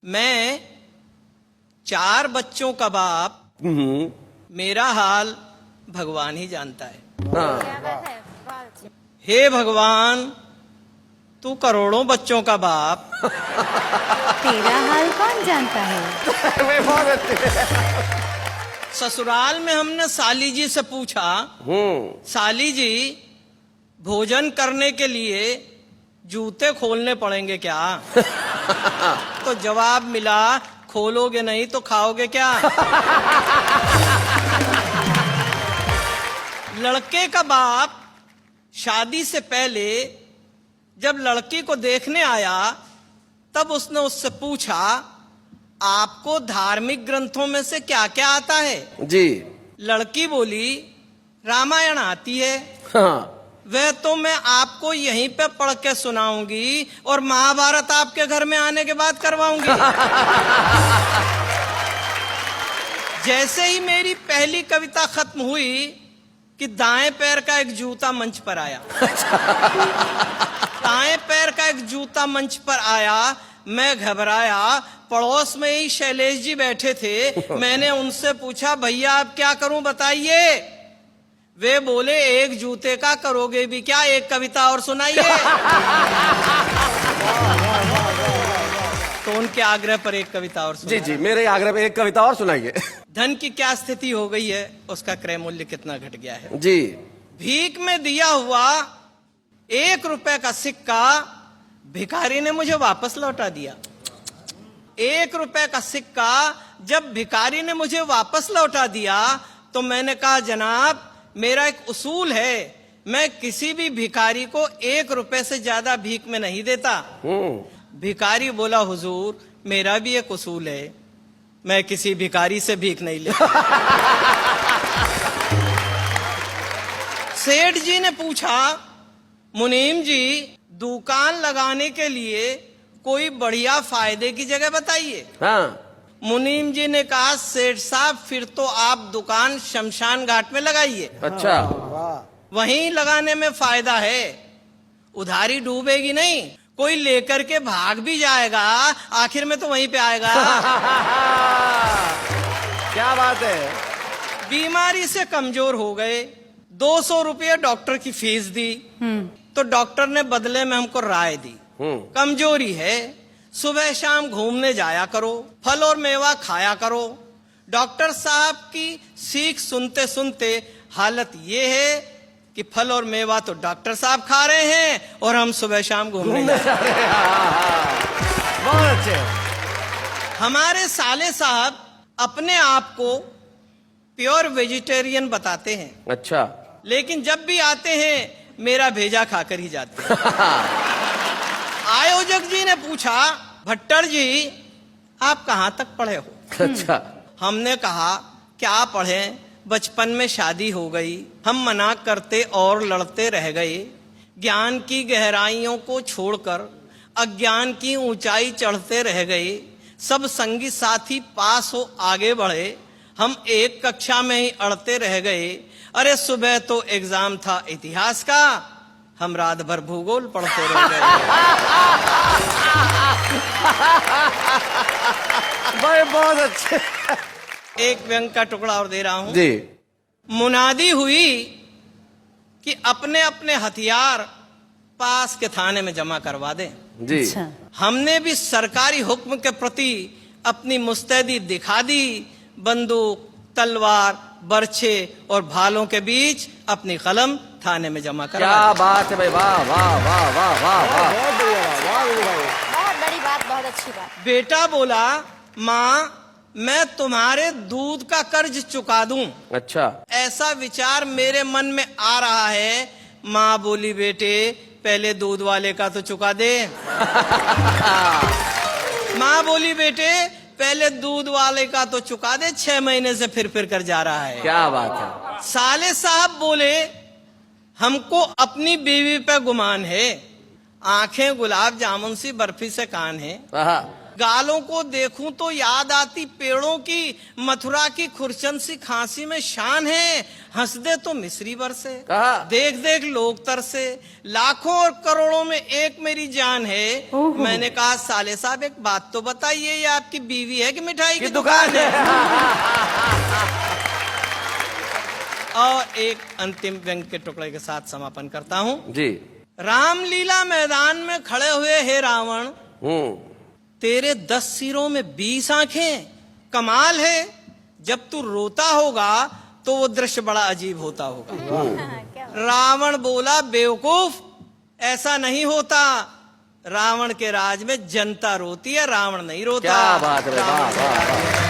मैं 4 बच्चों का बाप, मेरा हाल भगवान ही जानता है। हे भगवान, तू करोड़ों बच्चों का बाप, तेरा हाल कौन जानता है। बहुत अच्छे। ससुराल में हमने साली जी से पूछा, साली जी भोजन करने के लिए जूते खोलने पड़ेंगे क्या? तो जवाब मिला, खोलोगे नहीं तो खाओगे क्या? लड़के का बाप शादी से पहले जब लड़की को देखने आया तब उसने उससे पूछा, आपको धार्मिक ग्रंथों में से क्या क्या आता है? जी। लड़की बोली, रामायण आती है। हाँ। वह तो मैं आपको यहीं पे पढ़ के सुनाऊंगी और महाभारत आपके घर में आने के बाद करवाऊंगी। जैसे ही मेरी पहली कविता खत्म हुई कि दाएं पैर का एक जूता मंच पर आया। दाएं पैर का एक जूता मंच पर आया, मैं घबराया। पड़ोस में ही शैलेश जी बैठे थे। मैंने उनसे पूछा, भैया अब क्या करूं बताइए? वे बोले, एक जूते का करोगे भी क्या, एक कविता और सुनाइए। तो उनके आग्रह पर एक कविता और जी जी, मेरे आग्रह पे एक कविता और सुनाइए। धन की क्या स्थिति हो गई है, उसका क्रय मूल्य कितना घट गया है। जी। भीख में दिया हुआ 1 रुपए का सिक्का भिखारी ने मुझे वापस लौटा दिया। 1 रुपए का सिक्का जब भिखारी ने मुझे वापस लौटा दिया तो मैंने कहा, जनाब मेरा एक उसूल है, मैं किसी भी भिखारी को 1 रुपए से ज्यादा भीख में नहीं देता। भिखारी बोला, हुजूर मेरा भी एक उसूल है, मैं किसी भिखारी से भीख नहीं लेता। सेठ जी ने पूछा, मुनीम जी दुकान लगाने के लिए कोई बढ़िया फायदे की जगह बताइए। हाँ। मुनीम जी ने कहा, सेठ साहब फिर तो आप दुकान शमशान घाट में लगाइए। अच्छा। वहीं लगाने में फायदा है, उधारी डूबेगी नहीं, कोई लेकर के भाग भी जाएगा, आखिर में तो वहीं पे आएगा। क्या बात है। बीमारी से कमजोर हो गए, 200 रुपये डॉक्टर की फीस दी। तो डॉक्टर ने बदले में हमको राय दी, कमजोरी है, सुबह शाम घूमने जाया करो, फल और मेवा खाया करो। डॉक्टर साहब की सीख सुनते सुनते हालत ये है कि फल और मेवा तो डॉक्टर साहब खा रहे हैं और हम सुबह शाम घूमने जा रहे हैं। बहुत अच्छे। हमारे साले साहब अपने आप को प्योर वेजिटेरियन बताते हैं। अच्छा। लेकिन जब भी आते हैं मेरा भेजा खाकर ही जाते हैं। आयोजक जी ने पूछा, भट्टर जी आप कहाँ तक पढ़े हो? अच्छा। हमने कहा, क्या पढ़े, बचपन में शादी हो गई, हम मना करते और लड़ते रह गए। ज्ञान की गहराइयों को छोड़कर अज्ञान की ऊंचाई चढ़ते रह गए। सब संगी साथी पास हो आगे बढ़े, हम एक कक्षा में ही अड़ते रह गए। अरे सुबह तो एग्जाम था इतिहास का, हम रात भर भूगोल पढ़ते रह गए। भाई बहुत अच्छे। एक व्यंग का टुकड़ा और दे रहा हूं जी। मुनादी हुई कि अपने अपने हथियार पास के थाने में जमा करवा दें। जी। अच्छा। हमने भी सरकारी हुक्म के प्रति अपनी मुस्तैदी दिखा दी। बंदूक, तलवार, बर्छे और भालों के बीच अपनी कलम थाने में जमा करवा क्या बात है भाई, वाह वाह वाह वाह वाह वाह। बहुत बड़ी बात, बहुत अच्छी बात। बेटा बोला, माँ मैं तुम्हारे दूध का कर्ज चुका दूं। अच्छा। ऐसा विचार मेरे मन में आ रहा है। माँ बोली, बेटे पहले दूध वाले का तो चुका दे। माँ बोली, बेटे पहले दूध वाले का तो चुका दे, 6 महीने से फिर कर जा रहा है। क्या बात है। साले साहब बोले, हमको अपनी बीवी पे गुमान है, आंखें गुलाब जामुन सी बर्फी से कान है। गालों को देखूं तो याद आती पेड़ों की, मथुरा की खुरचन सी खांसी में शान है, हंस दे तो मिस्री बरसे, कहा। देख देख लोग तरसे, लाखों और करोड़ों में एक मेरी जान है। मैंने कहा साले साहब एक बात तो बताइए, ये आपकी बीवी है कि मिठाई की दुकान है? और एक अंतिम व्यंग के टुकड़े के साथ समापन करता हूं। जी। रामलीला मैदान में खड़े हुए हे रावण, हम्म। तेरे 10 सिरों में 20 आंखें, कमाल है। जब तू रोता होगा तो वो दृश्य बड़ा अजीब होता होगा। रावण बोला बेवकूफ, ऐसा नहीं होता। रावण के राज में जनता रोती है, रावण नहीं रोता। क्या बात है, वाह वाह वाह।